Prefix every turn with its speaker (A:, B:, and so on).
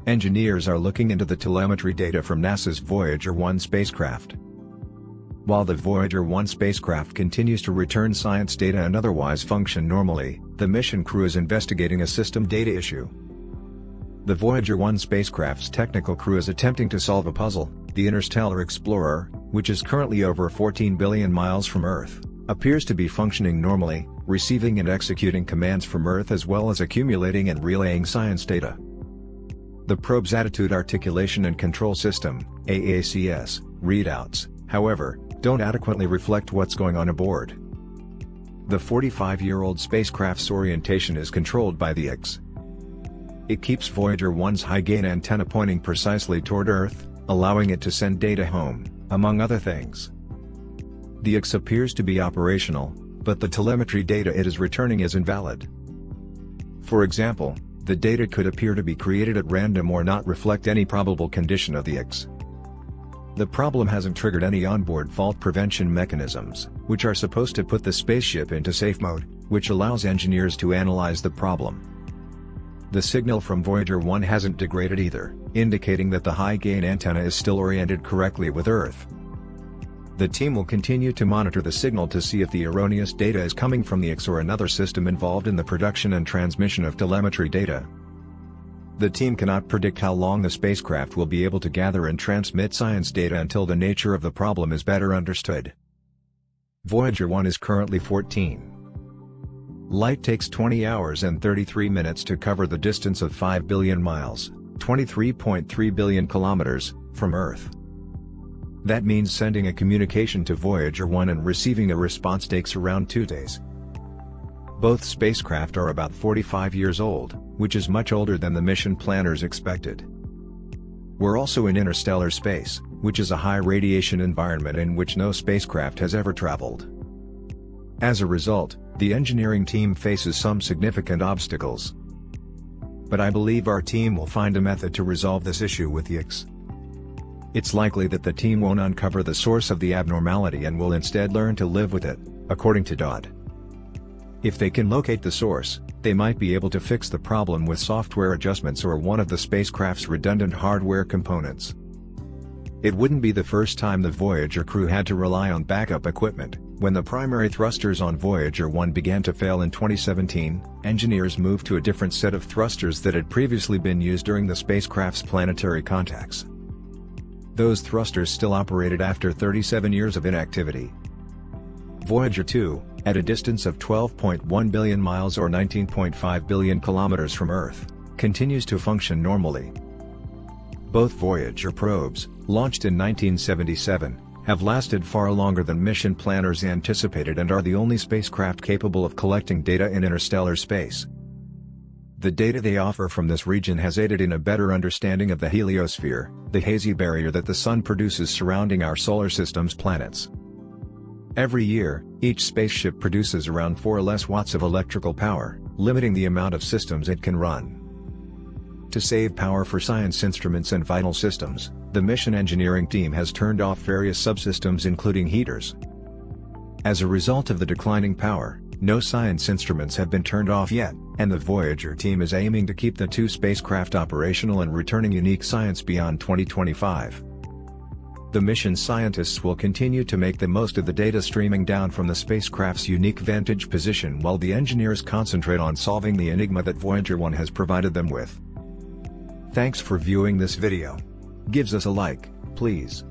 A: Engineers are looking into the telemetry data from NASA's Voyager 1 spacecraft. While the Voyager 1 spacecraft continues to return science data and otherwise function normally, the mission crew is investigating a system data issue. The Voyager 1 spacecraft's technical crew is attempting to solve a puzzle. The Interstellar Explorer, which is currently over 14 billion miles from Earth, appears to be functioning normally, receiving and executing commands from Earth as well as accumulating and relaying science data. The probe's Attitude Articulation and Control System (AACS) readouts, however, don't adequately reflect what's going on aboard. The 45-year-old spacecraft's orientation is controlled by the IX. It keeps Voyager 1's high-gain antenna pointing precisely toward Earth, allowing it to send data home, among other things. The IX appears to be operational, but the telemetry data it is returning is invalid. For example, the data could appear to be created at random or not reflect any probable condition of the IX. The problem hasn't triggered any onboard fault prevention mechanisms, which are supposed to put the spaceship into safe mode, which allows engineers to analyze the problem. The signal from Voyager 1 hasn't degraded either, indicating that the high-gain antenna is still oriented correctly with Earth. The team will continue to monitor the signal to see if the erroneous data is coming from the IX or another system involved in the production and transmission of telemetry data. The team cannot predict how long the spacecraft will be able to gather and transmit science data until the nature of the problem is better understood. Voyager 1 is currently 14. Light takes 20 hours and 33 minutes to cover the distance of 5 billion miles, 23.3 billion kilometers, from Earth. That means sending a communication to Voyager 1 and receiving a response takes around 2 days. Both spacecraft are about 45 years old, which is much older than the mission planners expected. We're also in interstellar space, which is a high-radiation environment in which no spacecraft has ever traveled. As a result, the engineering team faces some significant obstacles. But I believe our team will find a method to resolve this issue with the IX. It's likely that the team won't uncover the source of the abnormality and will instead learn to live with it, according to Dodd. If they can locate the source, they might be able to fix the problem with software adjustments or one of the spacecraft's redundant hardware components. It wouldn't be the first time the Voyager crew had to rely on backup equipment. When the primary thrusters on Voyager 1 began to fail in 2017, engineers moved to a different set of thrusters that had previously been used during the spacecraft's planetary contacts. Those thrusters still operated after 37 years of inactivity. Voyager 2, at a distance of 12.1 billion miles or 19.5 billion kilometers from Earth, continues to function normally. Both Voyager probes, launched in 1977, have lasted far longer than mission planners anticipated and are the only spacecraft capable of collecting data in interstellar space. The data they offer from this region has aided in a better understanding of the heliosphere, the hazy barrier that the Sun produces surrounding our solar system's planets. Every year, each spaceship produces around 4 less watts of electrical power, limiting the amount of systems it can run. To save power for science instruments and vital systems, the mission engineering team has turned off various subsystems including heaters. As a result of the declining power, no science instruments have been turned off yet, and the Voyager team is aiming to keep the 2 spacecraft operational and returning unique science beyond 2025. The mission scientists will continue to make the most of the data streaming down from the spacecraft's unique vantage position while the engineers concentrate on solving the enigma that Voyager 1 has provided them with. Thanks for viewing this video. Give us a like, please.